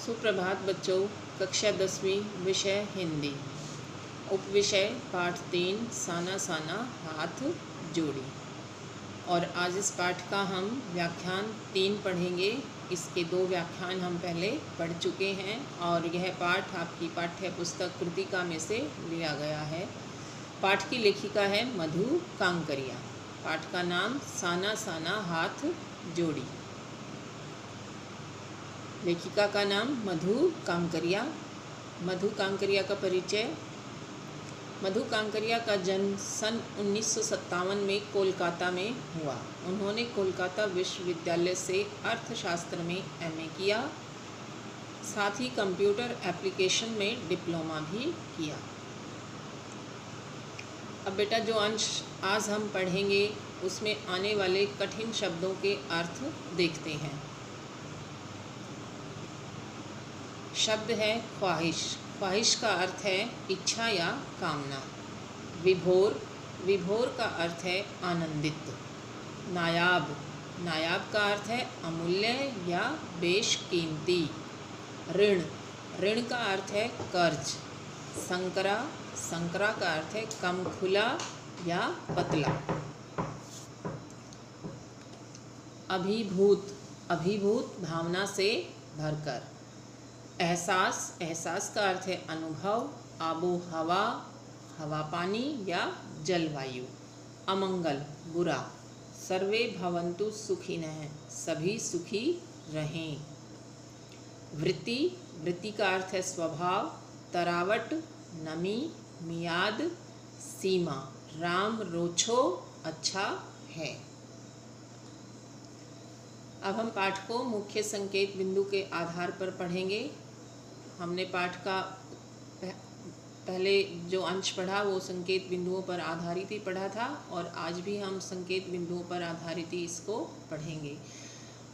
सुप्रभात बच्चों। कक्षा 10वीं, विषय हिंदी, उपविषय पाठ 3 साना साना हाथ जोड़ी। और आज इस पाठ का हम व्याख्यान 3 पढ़ेंगे। इसके 2 व्याख्यान हम पहले पढ़ चुके हैं और यह पाठ आपकी पाठ्य पुस्तक कृतिका में से लिया गया है। पाठ की लेखिका है मधु कांकरिया। पाठ का नाम साना साना हाथ जोड़ी। लेखिका का नाम मधु कांकरिया। मधु कांकरिया का परिचय। मधु कांकरिया का जन्म सन 1957 में कोलकाता में हुआ। उन्होंने कोलकाता विश्वविद्यालय से अर्थशास्त्र में एमए किया, साथ ही कंप्यूटर एप्लीकेशन में डिप्लोमा भी किया। अब बेटा, जो अंश आज हम पढ़ेंगे उसमें आने वाले कठिन शब्दों के अर्थ देखते हैं। शब्द है ख्वाहिश। ख्वाहिश का अर्थ है इच्छा या कामना। विभोर, विभोर का अर्थ है आनंदित। नायाब, नायाब का अर्थ है अमूल्य या बेशकीमती। ऋण, ऋण का अर्थ है कर्ज। संकरा, संकरा का अर्थ है कम खुला या पतला। अभिभूत, अभिभूत भावना से भरकर। एहसास, एहसास का अर्थ है अनुभव, आबो हवा, हवा पानी या जलवायु। अमंगल, बुरा। सर्वे भवन्तु सुखिनः, सभी सुखी रहें। वृत्ति, वृत्ति का अर्थ है स्वभाव, तरावट, नमी, मियाद, सीमा। राम रोछो अच्छा है। अब हम पाठ को मुख्य संकेत बिंदु के आधार पर पढ़ेंगे। हमने पाठ का पहले जो अंश पढ़ा वो संकेत बिंदुओं पर आधारित ही पढ़ा था और आज भी हम संकेत बिंदुओं पर आधारित ही इसको पढ़ेंगे।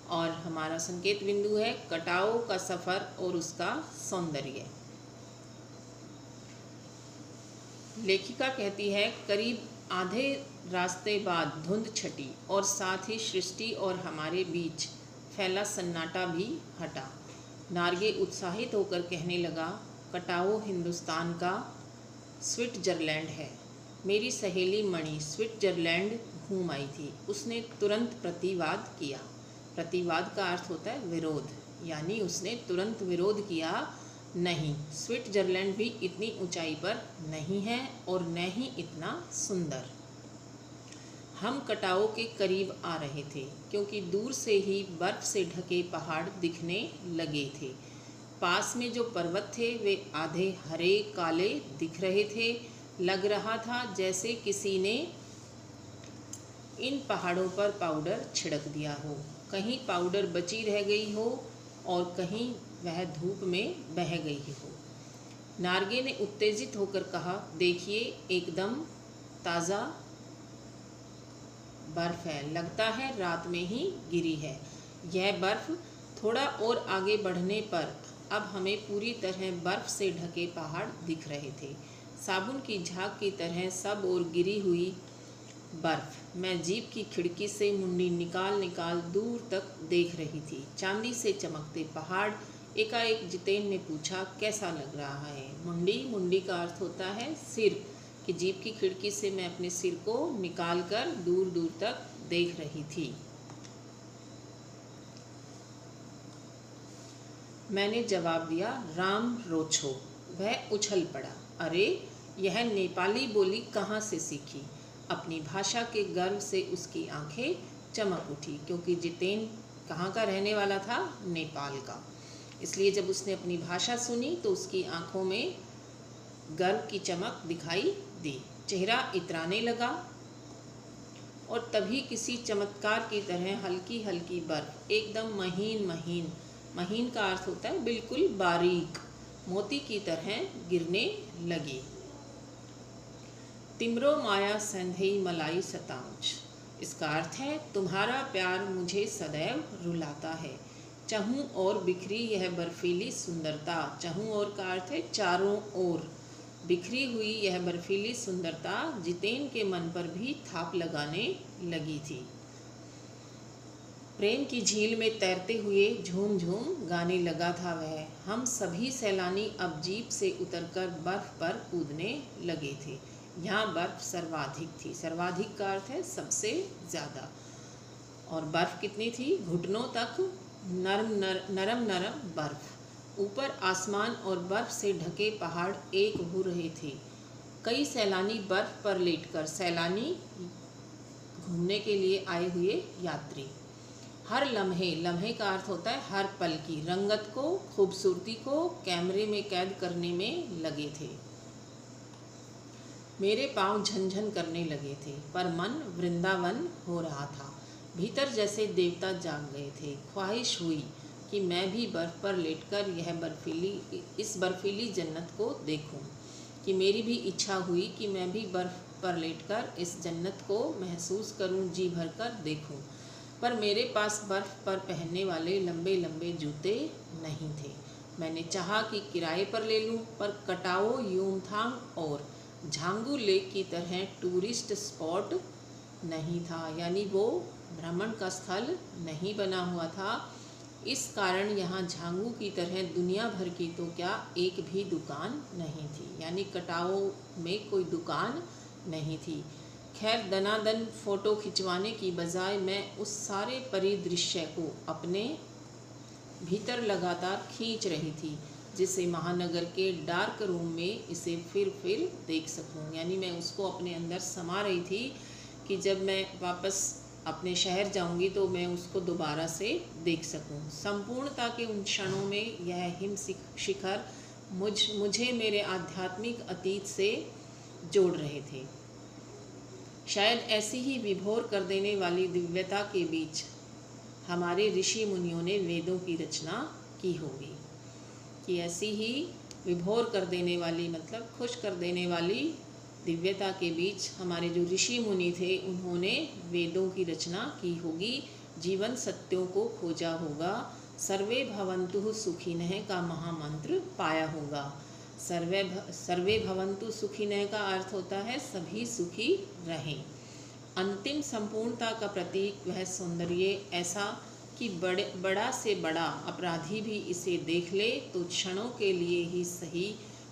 और हमारा संकेत बिंदु है कटाओ का सफ़र और उसका सौंदर्य। लेखिका कहती है, करीब आधे रास्ते बाद धुंध छटी और साथ ही सृष्टि और हमारे बीच फैला सन्नाटा भी हटा। नार्गे उत्साहित होकर कहने लगा, कटाओ हिंदुस्तान का स्विट्जरलैंड है। मेरी सहेली मणि स्विट्जरलैंड घूम आई थी। उसने तुरंत प्रतिवाद किया। प्रतिवाद का अर्थ होता है विरोध, यानी उसने तुरंत विरोध किया, नहीं, स्विट्जरलैंड भी इतनी ऊंचाई पर नहीं है और न ही इतना सुंदर। हम कटाओ के करीब आ रहे थे क्योंकि दूर से ही बर्फ़ से ढके पहाड़ दिखने लगे थे। पास में जो पर्वत थे वे आधे हरे काले दिख रहे थे। लग रहा था जैसे किसी ने इन पहाड़ों पर पाउडर छिड़क दिया हो। कहीं पाउडर बची रह गई हो और कहीं वह धूप में बह गई हो। नार्गे ने उत्तेजित होकर कहा, देखिए, एकदम ताज़ा बर्फ़ है, लगता है रात में ही गिरी है। यह बर्फ़ थोड़ा और आगे बढ़ने पर अब हमें पूरी तरह बर्फ़ से ढके पहाड़ दिख रहे थे, साबुन की झाग की तरह सब और गिरी हुई बर्फ़। मैं जीप की खिड़की से मुंडी निकाल निकाल दूर तक देख रही थी। चांदी से चमकते पहाड़। एकाएक जितेन ने पूछा, कैसा लग रहा है? मुंडी, मुंडी का अर्थ होता है सिर, कि जीप की खिड़की से मैं अपने सिर को निकालकर दूर दूर तक देख रही थी। मैंने जवाब दिया, राम रोछो। वह उछल पड़ा, अरे, यह नेपाली बोली कहाँ से सीखी? अपनी भाषा के गर्व से उसकी आंखें चमक उठी, क्योंकि जितेन कहाँ का रहने वाला था? नेपाल का। इसलिए जब उसने अपनी भाषा सुनी तो उसकी आंखों में गर्व की चमक दिखाई दी। चेहरा इतराने लगा और तभी किसी चमत्कार की तरह हल्की हल्की बर्फ एकदम महीन महीन, महीन का अर्थ होता है बिल्कुल बारीक, मोती की तरह गिरने लगी। तिमरो माया संधई मलाई सतांच। इसका अर्थ है तुम्हारा प्यार मुझे सदैव रुलाता है। चहूँ और बिखरी यह बर्फीली सुंदरता। चहूँ और का अर्थ है चारों ओर। बिखरी हुई यह बर्फीली सुंदरता जितेन के मन पर भी थाप लगाने लगी थी। प्रेम की झील में तैरते हुए झूम झूम गाने लगा था वह। हम सभी सैलानी अब जीप से उतरकर बर्फ पर कूदने लगे थे। यहाँ बर्फ सर्वाधिक थी। सर्वाधिक का अर्थ है सबसे ज़्यादा। और बर्फ कितनी थी? घुटनों तक नरम नरम बर्फ। ऊपर आसमान और बर्फ से ढके पहाड़ एक हो रहे थे। कई सैलानी बर्फ पर लेटकर, सैलानी घूमने के लिए आए हुए यात्री, हर लम्हे, लम्हे का अर्थ होता है हर पल की रंगत को, खूबसूरती को कैमरे में कैद करने में लगे थे। मेरे पांव झनझन करने लगे थे, पर मन वृंदावन हो रहा था। भीतर जैसे देवता जाग गए थे। ख्वाहिश हुई कि मैं भी बर्फ़ पर लेटकर इस बर्फीली जन्नत को देखूं, कि मेरी भी इच्छा हुई कि मैं भी बर्फ़ पर लेटकर इस जन्नत को महसूस करूं, जी भर कर देखूं। पर मेरे पास बर्फ़ पर पहनने वाले लंबे लंबे जूते नहीं थे। मैंने चाहा कि किराए पर ले लूं, पर कटाओ यूमथांग और झांगू लेक की तरह टूरिस्ट स्पॉट नहीं था, यानी वो भ्रमण का स्थल नहीं बना हुआ था। इस कारण यहाँ झांगू की तरह दुनिया भर की तो क्या एक भी दुकान नहीं थी, यानी कटाओ में कोई दुकान नहीं थी। खैर, दनादन फ़ोटो खिंचवाने की बजाय मैं उस सारे परिदृश्य को अपने भीतर लगातार खींच रही थी, जिससे महानगर के डार्क रूम में इसे फिर देख सकूं। यानी मैं उसको अपने अंदर समा रही थी कि जब मैं वापस अपने शहर जाऊंगी तो मैं उसको दोबारा से देख सकूं। संपूर्णता के उन क्षणों में यह हिम शिखर मुझे मेरे आध्यात्मिक अतीत से जोड़ रहे थे। शायद ऐसी ही विभोर कर देने वाली दिव्यता के बीच हमारे ऋषि मुनियों ने वेदों की रचना की होगी। कि ऐसी ही विभोर कर देने वाली, मतलब खुश कर देने वाली दिव्यता के बीच हमारे जो ऋषि मुनि थे, उन्होंने वेदों की रचना की होगी, जीवन सत्यों को खोजा होगा, सर्वे भवन्तु सुखिनः का महामंत्र पाया होगा। सर्वे भवन्तु सुखिनः का अर्थ होता है सभी सुखी रहें। अंतिम संपूर्णता का प्रतीक वह सौंदर्य, ऐसा कि बड़ा से बड़ा अपराधी भी इसे देख ले तो क्षणों के लिए ही सही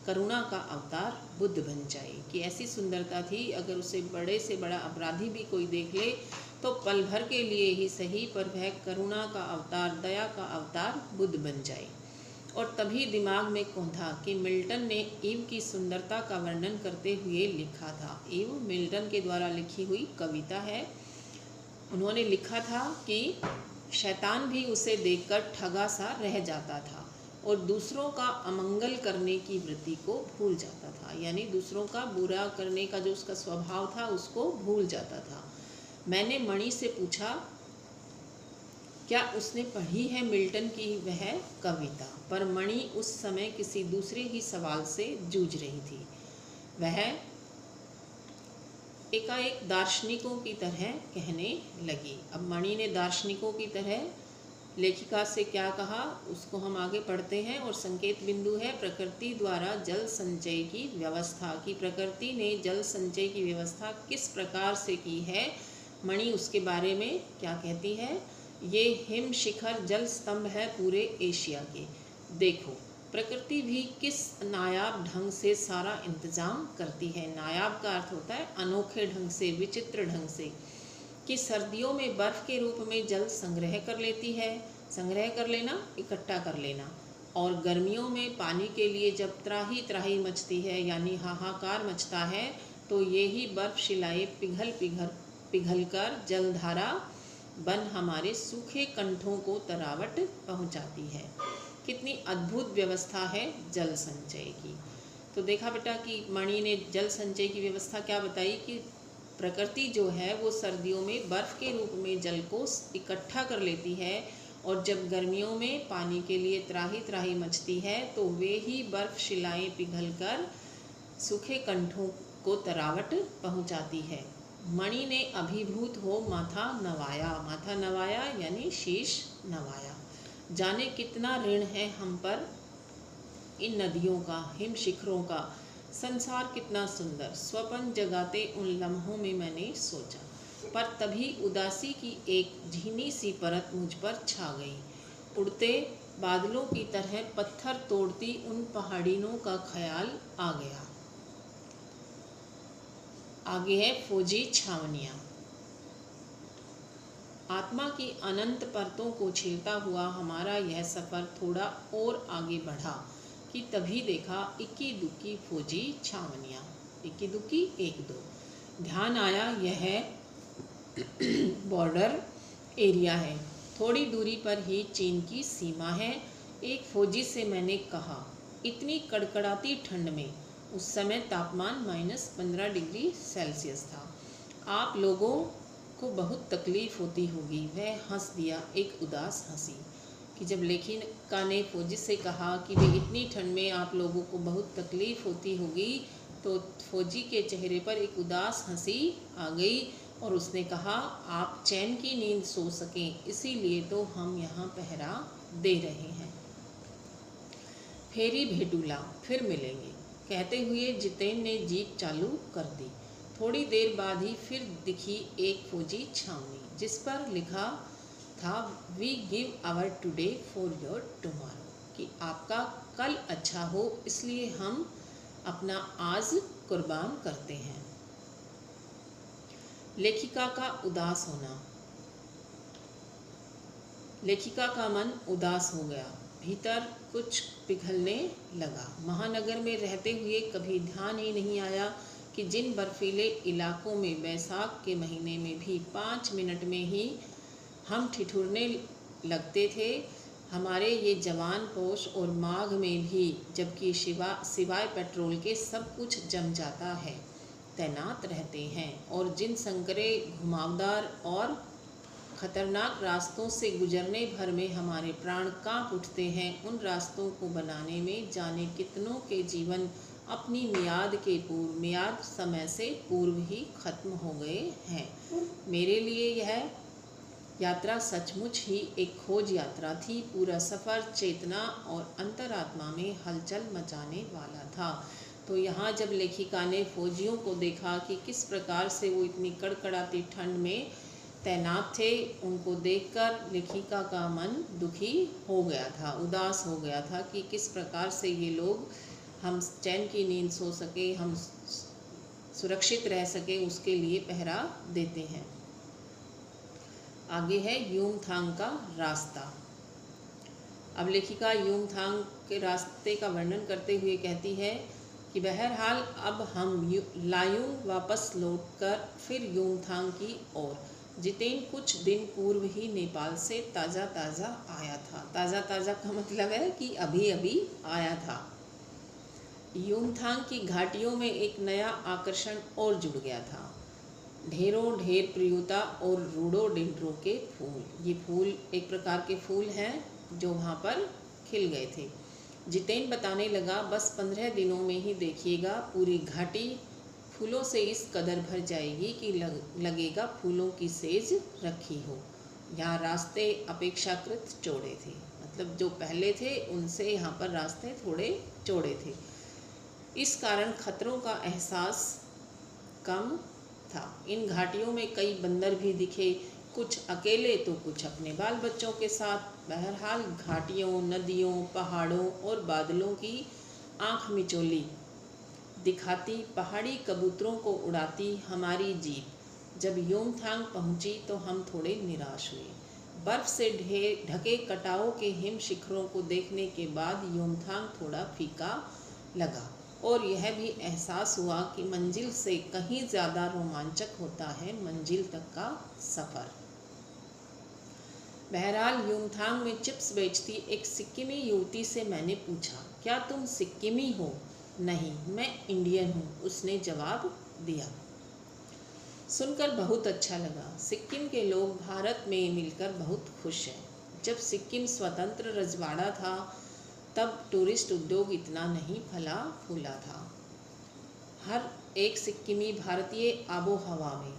करुणा का अवतार बुद्ध बन जाए। कि ऐसी सुंदरता थी, अगर उसे बड़े से बड़ा अपराधी भी कोई देख ले तो पल भर के लिए ही सही, पर वह करुणा का अवतार, दया का अवतार बुद्ध बन जाए। और तभी दिमाग में कौंधा कि मिल्टन ने ईव की सुंदरता का वर्णन करते हुए लिखा था। ईव मिल्टन के द्वारा लिखी हुई कविता है। उन्होंने लिखा था कि शैतान भी उसे देखकर ठगा सा रह जाता था और दूसरों का अमंगल करने की वृत्ति को भूल जाता था, यानी दूसरों का बुरा करने का जो उसका स्वभाव था उसको भूल जाता था। मैंने मणि से पूछा क्या उसने पढ़ी है मिल्टन की वह कविता, पर मणि उस समय किसी दूसरे ही सवाल से जूझ रही थी। वह एकाएक दार्शनिकों की तरह कहने लगी। अब मणि ने दार्शनिकों की तरह लेखिका से क्या कहा, उसको हम आगे पढ़ते हैं। और संकेत बिंदु है प्रकृति द्वारा जल संचय की व्यवस्था। की प्रकृति ने जल संचय की व्यवस्था किस प्रकार से की है, मणि उसके बारे में क्या कहती है। ये हिम शिखर जल स्तंभ है पूरे एशिया के। देखो प्रकृति भी किस नायाब ढंग से सारा इंतज़ाम करती है। नायाब का अर्थ होता है अनोखे ढंग से, विचित्र ढंग से। कि सर्दियों में बर्फ़ के रूप में जल संग्रह कर लेती है, संग्रह कर लेना, इकट्ठा कर लेना। और गर्मियों में पानी के लिए जब त्राही त्राही मचती है, यानी हाहाकार मचता है, तो ये ही बर्फ़ शिलाएँ पिघल कर जलधारा बन हमारे सूखे कंठों को तरावट पहुंचाती है। कितनी अद्भुत व्यवस्था है जल संचय की। तो देखा बेटा कि मणि ने जल संचय की व्यवस्था क्या बताई कि प्रकृति जो है वो सर्दियों में बर्फ़ के रूप में जल को इकट्ठा कर लेती है, और जब गर्मियों में पानी के लिए त्राही त्राही मचती है तो वे ही बर्फ़ शिलाएँ पिघलकर सूखे कंठों को तरावट पहुंचाती है। मणि ने अभिभूत हो माथा नवाया। माथा नवाया यानी शीश नवाया। जाने कितना ऋण है हम पर इन नदियों का, हिम शिखरों का। संसार कितना सुंदर, स्वप्न जगाते उन लम्हों में मैंने सोचा। पर तभी उदासी की एक झीनी सी परत मुझ पर छा गई। उड़ते बादलों की तरह पत्थर तोड़ती उन पहाड़ियों का ख्याल आ गया। आगे है फौजी छावनियाँ। आत्मा की अनंत परतों को छेड़ता हुआ हमारा यह सफ़र थोड़ा और आगे बढ़ा कि तभी देखा इक्की दुक्की फौजी छावनियाँ। इक्की दुक्की एक दो। ध्यान आया यह बॉर्डर एरिया है, थोड़ी दूरी पर ही चीन की सीमा है। एक फौजी से मैंने कहा, इतनी कड़कड़ाती ठंड में, उस समय तापमान -15 डिग्री सेल्सियस था, आप लोगों को बहुत तकलीफ़ होती होगी। वह हंस दिया, एक उदास हंसी। कि जब लेखिका ने फौजी से कहा कि भाई इतनी ठंड में आप लोगों को बहुत तकलीफ़ होती होगी, तो फौजी के चेहरे पर एक उदास हंसी आ गई और उसने कहा, आप चैन की नींद सो सकें इसीलिए तो हम यहाँ पहरा दे रहे हैं। फेरी भेटूला, फिर मिलेंगे, कहते हुए जितेन ने जीप चालू कर दी। थोड़ी देर बाद ही फिर दिखी एक फौजी छावनी, जिस पर लिखा था, we give our today for your tomorrow, कि आपका कल अच्छा हो इसलिए हम अपना आज कुर्बान करते हैं। लेखिका का उदास होना। लेखिका का मन उदास हो गया, भीतर कुछ पिघलने लगा। महानगर में रहते हुए कभी ध्यान ही नहीं आया कि जिन बर्फीले इलाकों में बैसाख के महीने में भी 5 मिनट में ही हम ठिठुरने लगते थे, हमारे ये जवान पोष और माघ में भी, जबकि सिवाय पेट्रोल के सब कुछ जम जाता है, तैनात रहते हैं। और जिन संकरे, घुमावदार और खतरनाक रास्तों से गुजरने भर में हमारे प्राण कांप उठते हैं, उन रास्तों को बनाने में जाने कितनों के जीवन अपनी मियाद समय से पूर्व ही खत्म हो गए हैं। मेरे लिए यह यात्रा सचमुच ही एक खोज यात्रा थी। पूरा सफ़र चेतना और अंतरात्मा में हलचल मचाने वाला था। तो यहाँ जब लेखिका ने फौजियों को देखा कि किस प्रकार से वो इतनी कड़कड़ाती ठंड में तैनात थे, उनको देखकर लेखिका का मन दुखी हो गया था, उदास हो गया था कि किस प्रकार से ये लोग हम चैन की नींद सो सके, हम सुरक्षित रह सके, उसके लिए पहरा देते हैं। आगे है यूमथांग का रास्ता। अब लेखिका यूमथांग के रास्ते का वर्णन करते हुए कहती है कि बहरहाल अब हम लायूंग वापस लौटकर फिर यूमथांग की ओर। जितेन कुछ दिन पूर्व ही नेपाल से ताज़ा आया था। ताज़ा का मतलब है कि अभी अभी आया था। यूमथांग की घाटियों में एक नया आकर्षण और जुड़ गया था, ढेरों ढेर प्रियुता और रोडोडेंड्रो के फूल। ये फूल एक प्रकार के फूल हैं जो वहाँ पर खिल गए थे। जितेन बताने लगा, बस 15 दिनों में ही देखिएगा पूरी घाटी फूलों से इस कदर भर जाएगी कि लगेगा फूलों की सेज रखी हो। यहाँ रास्ते अपेक्षाकृत चौड़े थे, मतलब जो पहले थे उनसे यहाँ पर रास्ते थोड़े चौड़े थे। इस कारण खतरों का एहसास कम था। इन घाटियों में कई बंदर भी दिखे, कुछ अकेले तो कुछ अपने बाल बच्चों के साथ। बहरहाल घाटियों, नदियों, पहाड़ों और बादलों की आँख मिचौली दिखाती पहाड़ी कबूतरों को उड़ाती हमारी जीप जब यूमथांग पहुंची तो हम थोड़े निराश हुए। बर्फ से ढके कटाओं के हिम शिखरों को देखने के बाद यूमथांग थोड़ा फीका लगा और यह भी एहसास हुआ कि मंजिल से कहीं ज़्यादा रोमांचक होता है मंजिल तक का सफ़र। बहरहाल यूमथांग में चिप्स बेचती एक सिक्किमी युवती से मैंने पूछा, क्या तुम सिक्किमी हो? नहीं, मैं इंडियन हूँ, उसने जवाब दिया। सुनकर बहुत अच्छा लगा। सिक्किम के लोग भारत में मिलकर बहुत खुश हैं। जब सिक्किम स्वतंत्र रजवाड़ा था तब टूरिस्ट उद्योग इतना नहीं फला फूला था। हर एक सिक्किमी भारतीय आबो हवा में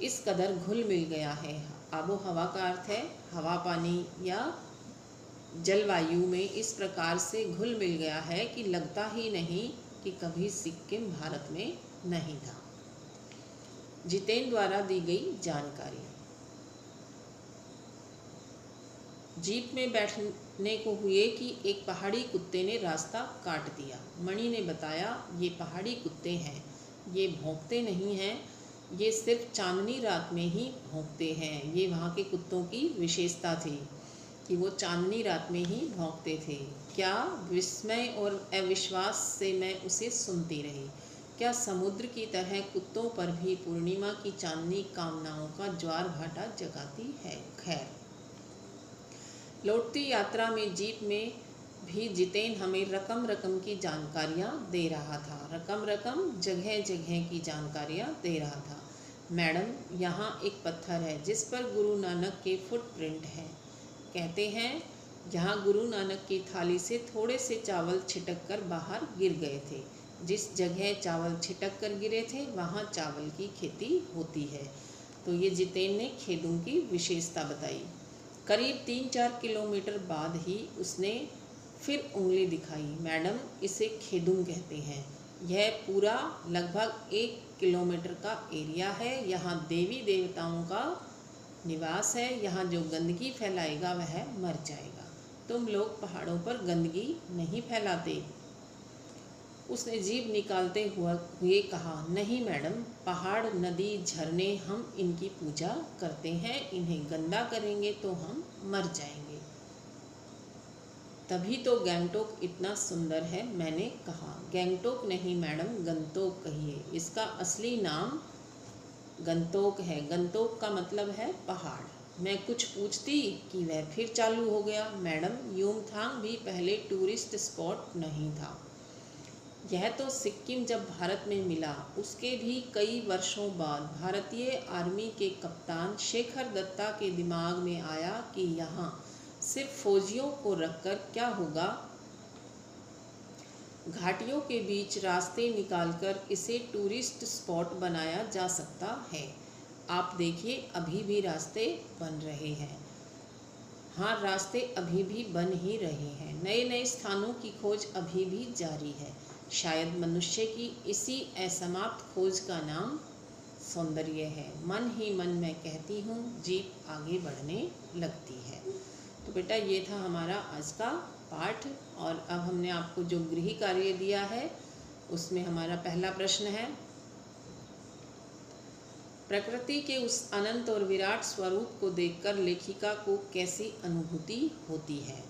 इस कदर घुल मिल गया है। आबो हवा का अर्थ है हवा पानी या जलवायु में इस प्रकार से घुल मिल गया है कि लगता ही नहीं कि कभी सिक्किम भारत में नहीं था। जितेन द्वारा दी गई जानकारी। जीप में बैठने को हुए कि एक पहाड़ी कुत्ते ने रास्ता काट दिया। मणि ने बताया, ये पहाड़ी कुत्ते हैं, ये भौंकते नहीं हैं, ये सिर्फ चांदनी रात में ही भौंकते हैं। ये वहाँ के कुत्तों की विशेषता थी कि वो चांदनी रात में ही भौंकते थे। क्या विस्मय और अविश्वास से मैं उसे सुनती रही। क्या समुद्र की तरह कुत्तों पर भी पूर्णिमा की चांदनी कामनाओं का ज्वार भाटा जगाती है। खैर, लौटती यात्रा में जीप में भी जितेन हमें रकम रकम की जानकारियाँ दे रहा था। रकम रकम, जगह जगह की जानकारियाँ दे रहा था। मैडम, यहाँ एक पत्थर है जिस पर गुरु नानक के फुटप्रिंट हैं। कहते हैं यहाँ गुरु नानक की थाली से थोड़े से चावल छिटक कर बाहर गिर गए थे। जिस जगह चावल छिटक कर गिरे थे वहाँ चावल की खेती होती है। तो ये जितेन ने खेदों की विशेषता बताई। करीब 3-4 किलोमीटर बाद ही उसने फिर उंगली दिखाई। मैडम, इसे खेदुम कहते हैं। यह पूरा लगभग 1 किलोमीटर का एरिया है। यहाँ देवी देवताओं का निवास है। यहाँ जो गंदगी फैलाएगा वह मर जाएगा। तुम लोग पहाड़ों पर गंदगी नहीं फैलाते। उसने जीभ निकालते हुए कहा, नहीं मैडम, पहाड़, नदी, झरने, हम इनकी पूजा करते हैं। इन्हें गंदा करेंगे तो हम मर जाएंगे। तभी तो गंगटोक इतना सुंदर है, मैंने कहा। गंगटोक नहीं मैडम, गंतोक कहिए। इसका असली नाम गंतोक है। गंतोक का मतलब है पहाड़। मैं कुछ पूछती कि वह फिर चालू हो गया। मैडम, युमथांग भी पहले टूरिस्ट स्पॉट नहीं था। यह तो सिक्किम जब भारत में मिला उसके भी कई वर्षों बाद भारतीय आर्मी के कप्तान शेखर दत्ता के दिमाग में आया कि यहाँ सिर्फ फौजियों को रखकर क्या होगा। घाटियों के बीच रास्ते निकालकर इसे टूरिस्ट स्पॉट बनाया जा सकता है। आप देखिए, अभी भी रास्ते बन रहे हैं। हाँ, रास्ते अभी भी बन ही रहे हैं। नए नए स्थानों की खोज अभी भी जारी है। शायद मनुष्य की इसी असमाप्त खोज का नाम सौंदर्य है। मन ही मन में कहती हूँ, जीप आगे बढ़ने लगती है। तो बेटा, ये था हमारा आज का पाठ। और अब हमने आपको जो गृह कार्य दिया है उसमें हमारा पहला प्रश्न है, प्रकृति के उस अनंत और विराट स्वरूप को देखकर लेखिका को कैसी अनुभूति होती है।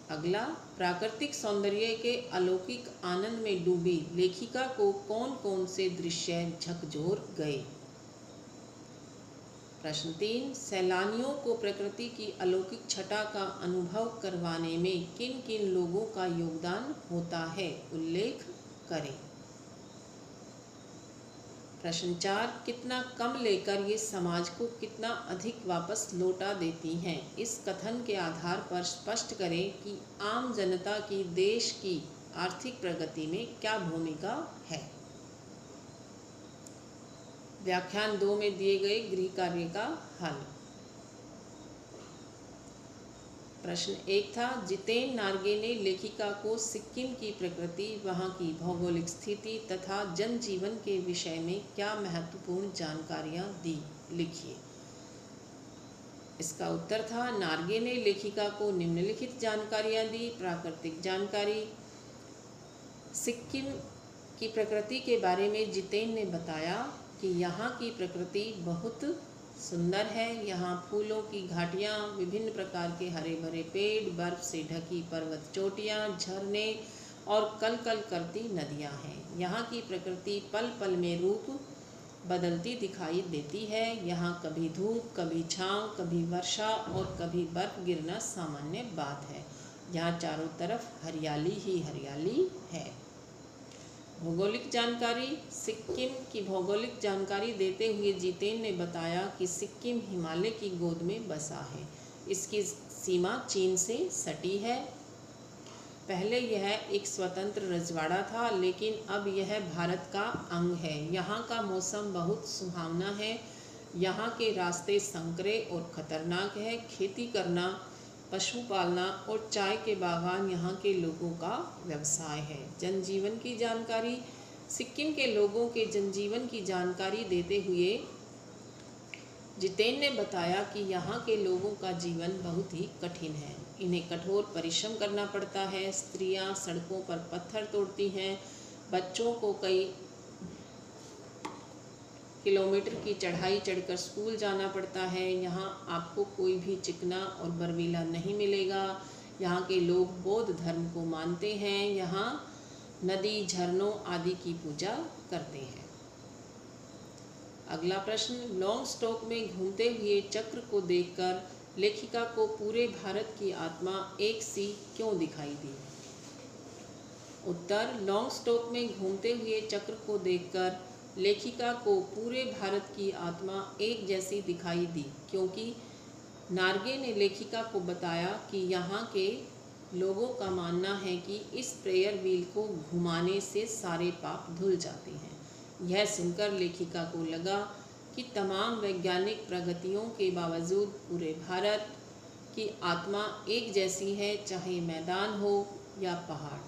अगला, प्राकृतिक सौंदर्य के अलौकिक आनंद में डूबी लेखिका को कौन कौन से दृश्य झकझोर गए। प्रश्न 3, सैलानियों को प्रकृति की अलौकिक छटा का अनुभव करवाने में किन किन लोगों का योगदान होता है, उल्लेख करें। प्रश्न 4, कितना कम लेकर ये समाज को कितना अधिक वापस लौटा देती हैं। इस कथन के आधार पर स्पष्ट करें कि आम जनता की देश की आर्थिक प्रगति में क्या भूमिका है। व्याख्यान 2 में दिए गए गृह कार्य का हल। प्रश्न 1 था, जितेन नार्गे ने लेखिका को सिक्किम की प्रकृति, वहाँ की भौगोलिक स्थिति तथा जनजीवन के विषय में क्या महत्वपूर्ण जानकारियाँ दी, लिखिए। इसका उत्तर था, नार्गे ने लेखिका को निम्नलिखित जानकारियाँ दी। प्राकृतिक जानकारी, सिक्किम की प्रकृति के बारे में जितेन ने बताया कि यहाँ की प्रकृति बहुत सुंदर है। यहाँ फूलों की घाटियाँ, विभिन्न प्रकार के हरे भरे पेड़, बर्फ से ढकी पर्वत चोटियाँ, झरने और कल कल करती नदियाँ हैं। यहाँ की प्रकृति पल पल में रूप बदलती दिखाई देती है। यहाँ कभी धूप, कभी छाँव, कभी वर्षा और कभी बर्फ गिरना सामान्य बात है। यहाँ चारों तरफ हरियाली ही हरियाली है। भौगोलिक जानकारी, सिक्किम की भौगोलिक जानकारी देते हुए जितेन ने बताया कि सिक्किम हिमालय की गोद में बसा है। इसकी सीमा चीन से सटी है। पहले यह एक स्वतंत्र रजवाड़ा था, लेकिन अब यह भारत का अंग है। यहाँ का मौसम बहुत सुहावना है। यहाँ के रास्ते संकरे और खतरनाक है। खेती करना, पशु पालना और चाय के बागान यहाँ के लोगों का व्यवसाय है। जनजीवन की जानकारी, सिक्किम के लोगों के जनजीवन की जानकारी देते हुए जितेन ने बताया कि यहाँ के लोगों का जीवन बहुत ही कठिन है। इन्हें कठोर परिश्रम करना पड़ता है। स्त्रियाँ सड़कों पर पत्थर तोड़ती हैं। बच्चों को कई किलोमीटर की चढ़ाई चढ़कर स्कूल जाना पड़ता है। यहाँ आपको कोई भी चिकना और बर्फीला नहीं मिलेगा। यहाँ के लोग बौद्ध धर्म को मानते हैं। यहाँ नदी, झरनों आदि की पूजा करते हैं। अगला प्रश्न, लॉन्गस्टॉक में घूमते हुए चक्र को देखकर लेखिका को पूरे भारत की आत्मा एक सी क्यों दिखाई दी? उत्तर, लॉन्गस्टॉक में घूमते हुए चक्र को देखकर लेखिका को पूरे भारत की आत्मा एक जैसी दिखाई दी, क्योंकि नार्गे ने लेखिका को बताया कि यहाँ के लोगों का मानना है कि इस प्रेयर व्हील को घुमाने से सारे पाप धुल जाते हैं। यह सुनकर लेखिका को लगा कि तमाम वैज्ञानिक प्रगतियों के बावजूद पूरे भारत की आत्मा एक जैसी है, चाहे मैदान हो या पहाड़,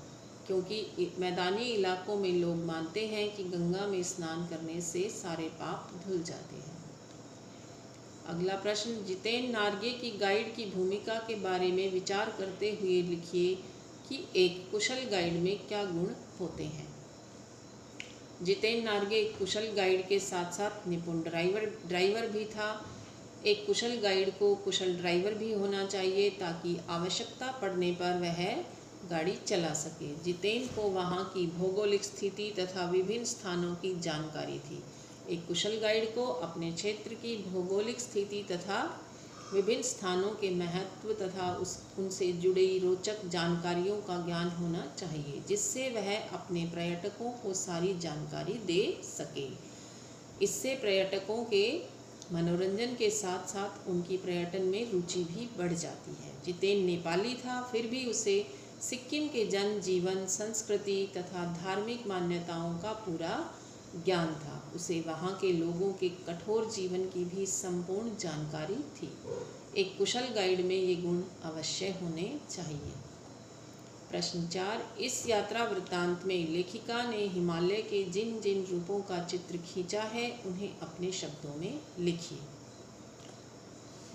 क्योंकि मैदानी इलाकों में लोग मानते हैं कि गंगा में स्नान करने से सारे पाप धुल जाते हैं। अगला प्रश्न, जितेन नार्गे की गाइड की भूमिका के बारे में विचार करते हुए लिखिए कि एक कुशल गाइड में क्या गुण होते हैं। जितेन नार्गे एक कुशल गाइड के साथ साथ निपुण ड्राइवर भी था। एक कुशल गाइड को कुशल ड्राइवर भी होना चाहिए ताकि आवश्यकता पड़ने पर वह गाड़ी चला सके। जितेन को वहाँ की भौगोलिक स्थिति तथा विभिन्न स्थानों की जानकारी थी। एक कुशल गाइड को अपने क्षेत्र की भौगोलिक स्थिति तथा विभिन्न स्थानों के महत्व तथा उनसे जुड़ी रोचक जानकारियों का ज्ञान होना चाहिए, जिससे वह अपने पर्यटकों को सारी जानकारी दे सके। इससे पर्यटकों के मनोरंजन के साथ साथ उनकी पर्यटन में रुचि भी बढ़ जाती है। जितेन नेपाली था, फिर भी उसे सिक्किम के जन जीवन, संस्कृति तथा धार्मिक मान्यताओं का पूरा ज्ञान था। उसे वहाँ के लोगों के कठोर जीवन की भी संपूर्ण जानकारी थी। एक कुशल गाइड में ये गुण अवश्य होने चाहिए। प्रश्न 4, इस यात्रा वृत्तांत में लेखिका ने हिमालय के जिन जिन रूपों का चित्र खींचा है उन्हें अपने शब्दों में लिखिए।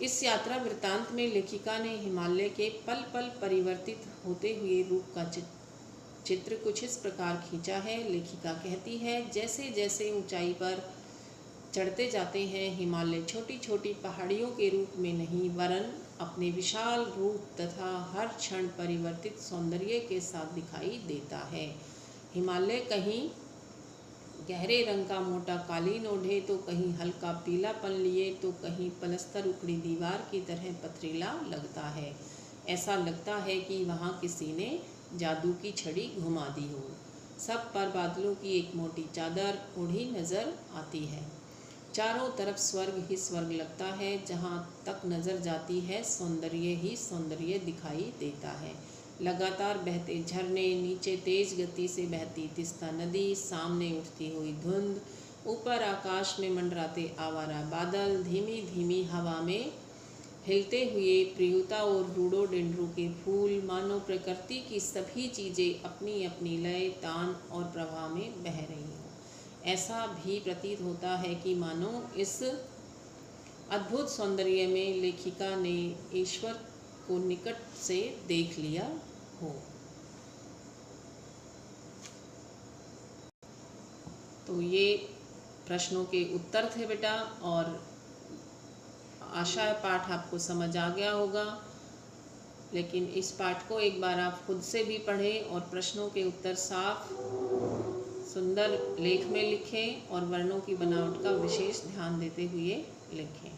इस यात्रा वृत्तांत में लेखिका ने हिमालय के पल पल परिवर्तित होते हुए रूप का चित्र कुछ इस प्रकार खींचा है। लेखिका कहती है, जैसे जैसे ऊंचाई पर चढ़ते जाते हैं, हिमालय छोटी छोटी पहाड़ियों के रूप में नहीं वरन अपने विशाल रूप तथा हर क्षण परिवर्तित सौंदर्य के साथ दिखाई देता है। हिमालय कहीं गहरे रंग का मोटा कालीन ओढ़े तो कहीं हल्का पीलापन लिए तो कहीं पलस्तर उखड़ी दीवार की तरह पथरीला लगता है। ऐसा लगता है कि वहाँ किसी ने जादू की छड़ी घुमा दी हो। सब पर बादलों की एक मोटी चादर ओढ़ी नजर आती है। चारों तरफ स्वर्ग ही स्वर्ग लगता है। जहाँ तक नजर जाती है सौंदर्य ही सौंदर्य दिखाई देता है। लगातार बहते झरने, नीचे तेज गति से बहती तीस्ता नदी, सामने उठती हुई धुंध, ऊपर आकाश में मंडराते आवारा बादल, धीमी धीमी हवा में हिलते हुए प्रियुता और रोडोडेंड्रो के फूल, मानो प्रकृति की सभी चीज़ें अपनी अपनी लय, तान और प्रवाह में बह रही हों। ऐसा भी प्रतीत होता है कि मानो इस अद्भुत सौंदर्य में लेखिका ने ईश्वर को निकट से देख लिया हो। तो ये प्रश्नों के उत्तर थे बेटा, और आशा है पाठ आपको समझ आ गया होगा। लेकिन इस पाठ को एक बार आप खुद से भी पढ़ें और प्रश्नों के उत्तर साफ सुंदर लेख में लिखें और वर्णों की बनावट का विशेष ध्यान देते हुए लिखें।